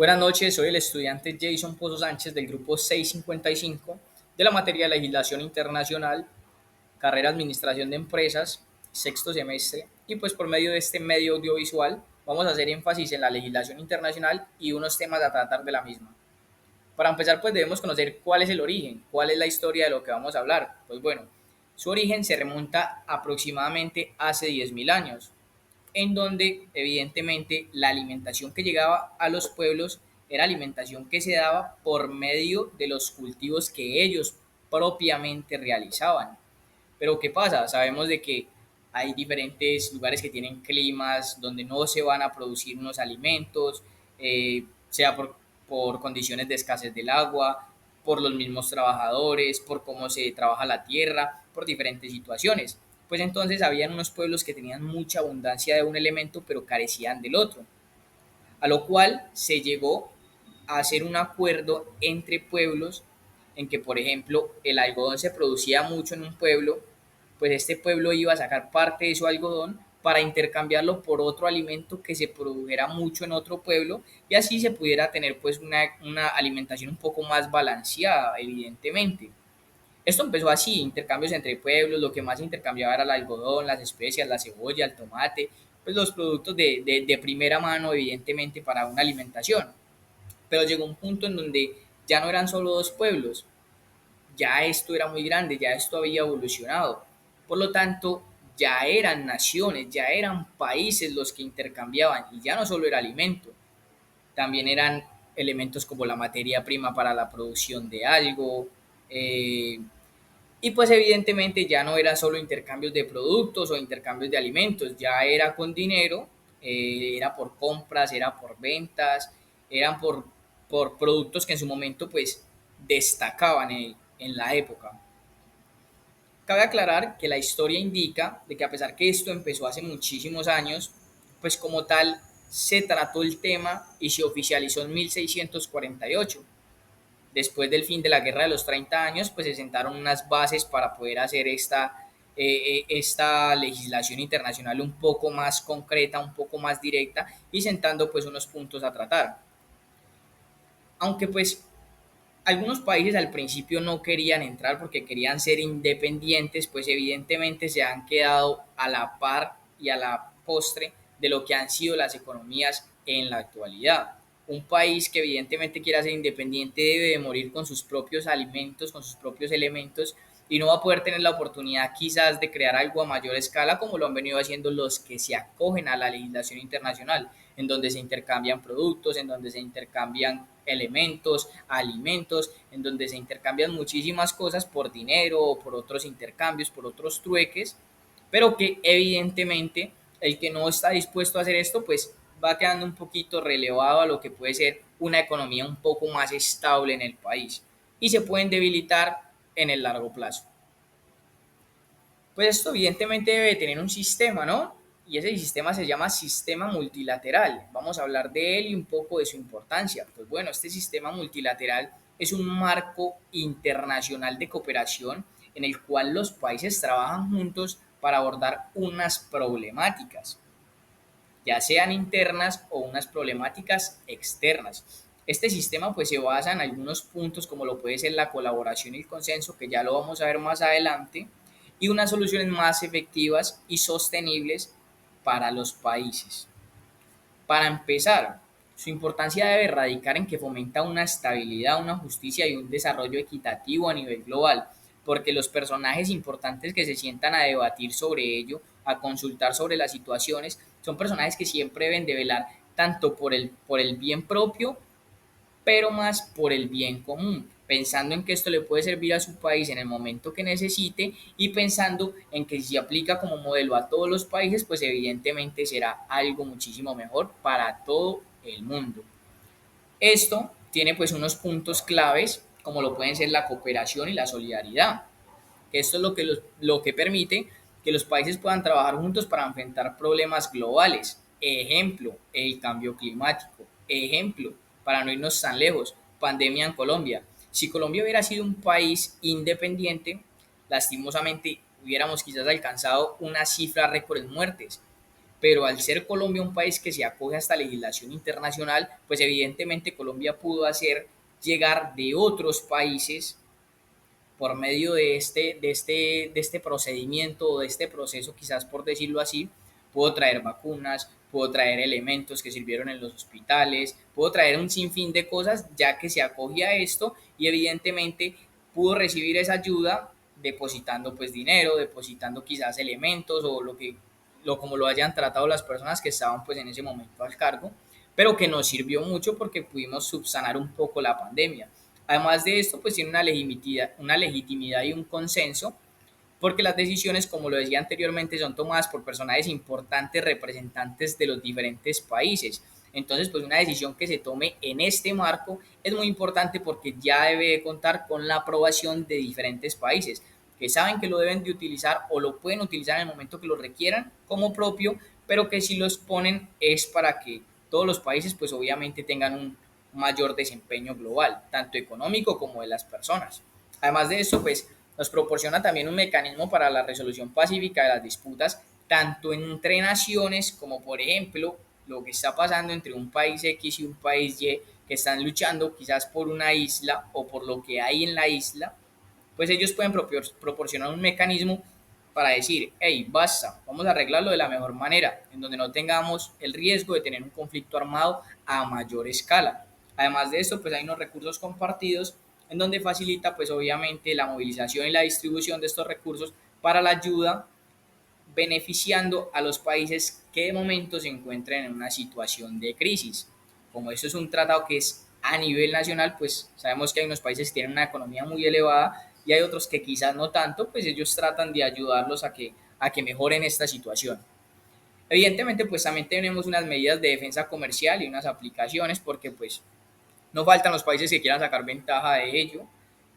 Buenas noches, soy el estudiante Jason Pozo Sánchez del grupo 655 de la materia de legislación internacional, carrera Administración de Empresas, sexto semestre, y pues por medio de este medio audiovisual vamos a hacer énfasis en la legislación internacional y unos temas a tratar de la misma. Para empezar, pues debemos conocer cuál es el origen, cuál es la historia de lo que vamos a hablar. Pues bueno, su origen se remonta aproximadamente hace 10.000 años, en donde evidentemente la alimentación que llegaba a los pueblos era alimentación que se daba por medio de los cultivos que ellos propiamente realizaban. Pero ¿qué pasa? Sabemos de que hay diferentes lugares que tienen climas donde no se van a producir unos alimentos, sea por condiciones de escasez del agua, por los mismos trabajadores, por cómo se trabaja la tierra, por diferentes situaciones. Pues entonces habían unos pueblos que tenían mucha abundancia de un elemento pero carecían del otro, a lo cual se llegó a hacer un acuerdo entre pueblos en que, por ejemplo, el algodón se producía mucho en un pueblo, pues este pueblo iba a sacar parte de su algodón para intercambiarlo por otro alimento que se produjera mucho en otro pueblo y así se pudiera tener pues una alimentación un poco más balanceada, evidentemente. Esto empezó así, intercambios entre pueblos, lo que más se intercambiaba era el algodón, las especias, la cebolla, el tomate, pues los productos de primera mano, evidentemente, para una alimentación. Pero llegó un punto en donde ya no eran solo dos pueblos, ya esto era muy grande, ya esto había evolucionado. Por lo tanto, ya eran naciones, ya eran países los que intercambiaban y ya no solo era alimento, también eran elementos como la materia prima para la producción de algo, eh, y pues evidentemente ya no era solo intercambios de productos o intercambios de alimentos, ya era con dinero, era por compras, era por ventas, eran por productos que en su momento pues destacaban en la época. Cabe aclarar que la historia indica de que a pesar que esto empezó hace muchísimos años, pues como tal se trató el tema y se oficializó en 1648. Después del fin de la Guerra de los 30 años, pues se sentaron unas bases para poder hacer esta legislación internacional un poco más concreta, un poco más directa y sentando pues unos puntos a tratar. Aunque pues algunos países al principio no querían entrar porque querían ser independientes, pues evidentemente se han quedado a la par y a la postre de lo que han sido las economías en la actualidad. Un país que evidentemente quiera ser independiente debe de morir con sus propios alimentos, con sus propios elementos y no va a poder tener la oportunidad quizás de crear algo a mayor escala como lo han venido haciendo los que se acogen a la legislación internacional, en donde se intercambian productos, en donde se intercambian elementos, alimentos, en donde se intercambian muchísimas cosas por dinero o por otros intercambios, por otros trueques, pero que evidentemente el que no está dispuesto a hacer esto, pues va quedando un poquito relevado a lo que puede ser una economía un poco más estable en el país y se pueden debilitar en el largo plazo. Pues esto evidentemente debe tener un sistema, ¿no? Y ese sistema se llama sistema multilateral. Vamos a hablar de él y un poco de su importancia. Pues bueno, este sistema multilateral es un marco internacional de cooperación en el cual los países trabajan juntos para abordar unas problemáticas, ya sean internas o unas problemáticas externas. Este sistema pues se basa en algunos puntos como lo puede ser la colaboración y el consenso, que ya lo vamos a ver más adelante, y unas soluciones más efectivas y sostenibles para los países. Para empezar, su importancia debe radicar en que fomenta una estabilidad, una justicia y un desarrollo equitativo a nivel global, porque los personajes importantes que se sientan a debatir sobre ello, a consultar sobre las situaciones, son personajes que siempre deben de velar tanto por el bien propio, pero más por el bien común, pensando en que esto le puede servir a su país en el momento que necesite y pensando en que si aplica como modelo a todos los países, pues evidentemente será algo muchísimo mejor para todo el mundo. Esto tiene pues unos puntos claves como lo pueden ser la cooperación y la solidaridad, que esto es lo que permite que los países puedan trabajar juntos para enfrentar problemas globales. Ejemplo, el cambio climático. Ejemplo, para no irnos tan lejos, pandemia en Colombia. Si Colombia hubiera sido un país independiente, lastimosamente hubiéramos quizás alcanzado una cifra récord en muertes. pero al ser Colombia un país que se acoge a esta legislación internacional, pues evidentemente Colombia pudo hacer llegar de otros países por medio de este procedimiento o de este proceso, quizás por decirlo así, puedo traer vacunas, puedo traer elementos que sirvieron en los hospitales, puedo traer un sinfín de cosas ya que se acogía a esto y evidentemente pudo recibir esa ayuda depositando pues dinero, depositando quizás elementos o como lo hayan tratado las personas que estaban pues en ese momento al cargo, pero que nos sirvió mucho porque pudimos subsanar un poco la pandemia. Además de esto, pues tiene una legitimidad y un consenso, porque las decisiones, como lo decía anteriormente, son tomadas por personajes importantes, representantes de los diferentes países. Entonces, pues una decisión que se tome en este marco es muy importante porque ya debe contar con la aprobación de diferentes países que saben que lo deben de utilizar o lo pueden utilizar en el momento que lo requieran como propio, pero que si los ponen es para que todos los países pues obviamente tengan un mayor desempeño global, tanto económico como de las personas. Además de eso, pues nos proporciona también un mecanismo para la resolución pacífica de las disputas, tanto entre naciones como por ejemplo lo que está pasando entre un país X y un país Y que están luchando quizás por una isla o por lo que hay en la isla, pues ellos pueden proporcionar un mecanismo para decir, hey, basta, vamos a arreglarlo de la mejor manera, en donde no tengamos el riesgo de tener un conflicto armado a mayor escala. Además de esto, pues hay unos recursos compartidos en donde facilita pues obviamente la movilización y la distribución de estos recursos para la ayuda, beneficiando a los países que de momento se encuentren en una situación de crisis. Como esto es un tratado que es a nivel nacional, pues sabemos que hay unos países que tienen una economía muy elevada y hay otros que quizás no tanto, pues ellos tratan de ayudarlos a que mejoren esta situación. Evidentemente, pues también tenemos unas medidas de defensa comercial y unas aplicaciones, porque pues no faltan los países que quieran sacar ventaja de ello.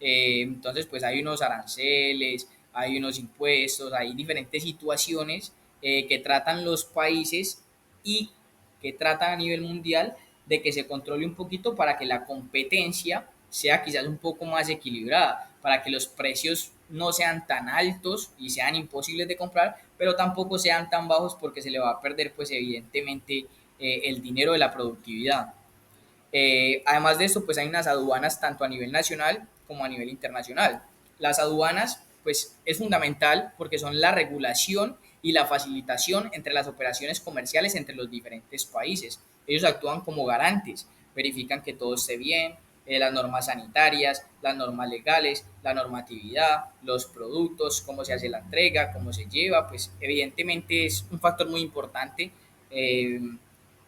Entonces, pues hay unos aranceles, hay unos impuestos, hay diferentes situaciones que tratan los países y que tratan a nivel mundial de que se controle un poquito para que la competencia sea quizás un poco más equilibrada, para que los precios no sean tan altos y sean imposibles de comprar, pero tampoco sean tan bajos porque se le va a perder pues evidentemente el dinero de la productividad. Además de esto, pues hay unas aduanas tanto a nivel nacional como a nivel internacional. Las aduanas, pues es fundamental porque son la regulación y la facilitación entre las operaciones comerciales entre los diferentes países. Ellos actúan como garantes, verifican que todo esté bien, las normas sanitarias, las normas legales, la normatividad, los productos, cómo se hace la entrega, cómo se lleva, pues evidentemente es un factor muy importante eh,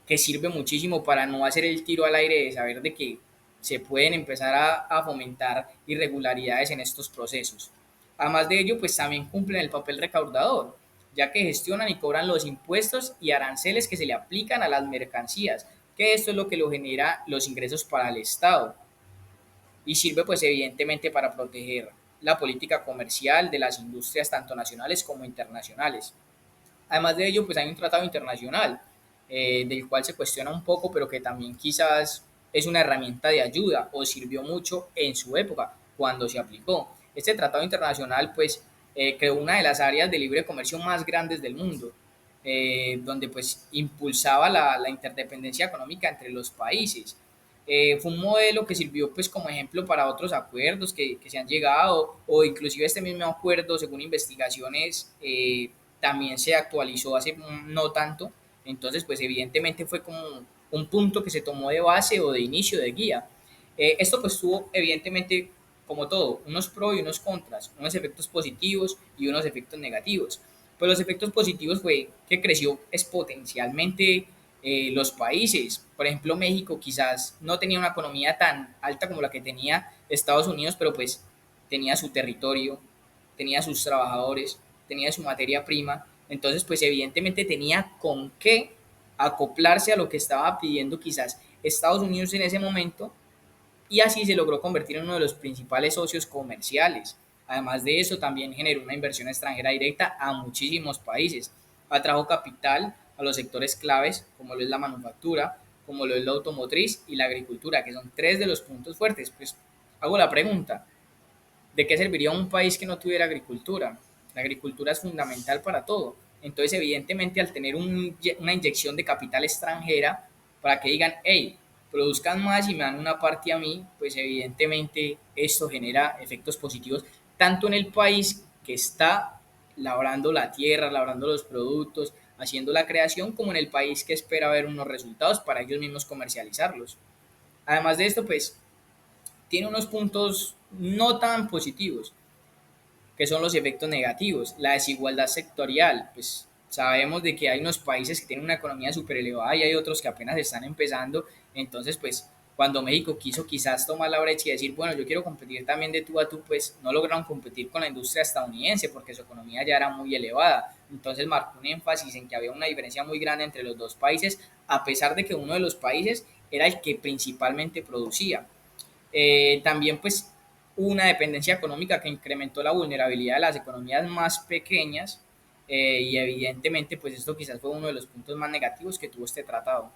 que sirve muchísimo para no hacer el tiro al aire de saber de que se pueden empezar a fomentar irregularidades en estos procesos. Además de ello, pues también cumplen el papel recaudador, ya que gestionan y cobran los impuestos y aranceles que se le aplican a las mercancías, que esto es lo que lo genera los ingresos para el Estado y sirve pues evidentemente para proteger la política comercial de las industrias tanto nacionales como internacionales. Además de ello, pues hay un tratado internacional del cual se cuestiona un poco, pero que también quizás es una herramienta de ayuda o sirvió mucho en su época cuando se aplicó. Este tratado internacional pues creó una de las áreas de libre comercio más grandes del mundo, donde pues impulsaba la interdependencia económica entre los países. Fue un modelo que sirvió pues como ejemplo para otros acuerdos que se han llegado o inclusive este mismo acuerdo según investigaciones también se actualizó hace no tanto, entonces pues evidentemente fue como un punto que se tomó de base o de inicio de guía. Esto pues tuvo evidentemente como todo, unos pros y unos contras, unos efectos positivos y unos efectos negativos. Pues los efectos positivos fue que creció exponencialmente los países. Por ejemplo, México quizás no tenía una economía tan alta como la que tenía Estados Unidos, pero pues tenía su territorio, tenía sus trabajadores, tenía su materia prima, entonces pues evidentemente tenía con qué acoplarse a lo que estaba pidiendo quizás Estados Unidos en ese momento y así se logró convertir en uno de los principales socios comerciales. Además de eso, también generó una inversión extranjera directa a muchísimos países. Atrajo capital a los sectores claves, como lo es la manufactura, como lo es la automotriz y la agricultura, que son tres de los puntos fuertes. Pues hago la pregunta, ¿de qué serviría un país que no tuviera agricultura? La agricultura es fundamental para todo. Entonces, evidentemente, al tener una inyección de capital extranjera, para que digan, hey, produzcan más y me dan una parte a mí, pues evidentemente esto genera efectos positivos tanto en el país que está labrando la tierra, labrando los productos, haciendo la creación, como en el país que espera ver unos resultados para ellos mismos comercializarlos. Además de esto, pues tiene unos puntos no tan positivos, que son los efectos negativos. La desigualdad sectorial, pues sabemos de que hay unos países que tienen una economía súper elevada y hay otros que apenas están empezando. Entonces, pues cuando México quiso quizás tomar la brecha y decir, bueno, yo quiero competir también de tú a tú, pues no lograron competir con la industria estadounidense porque su economía ya era muy elevada. Entonces marcó un énfasis en que había una diferencia muy grande entre los dos países, a pesar de que uno de los países era el que principalmente producía. También pues una dependencia económica que incrementó la vulnerabilidad de las economías más pequeñas, y evidentemente pues esto quizás fue uno de los puntos más negativos que tuvo este tratado.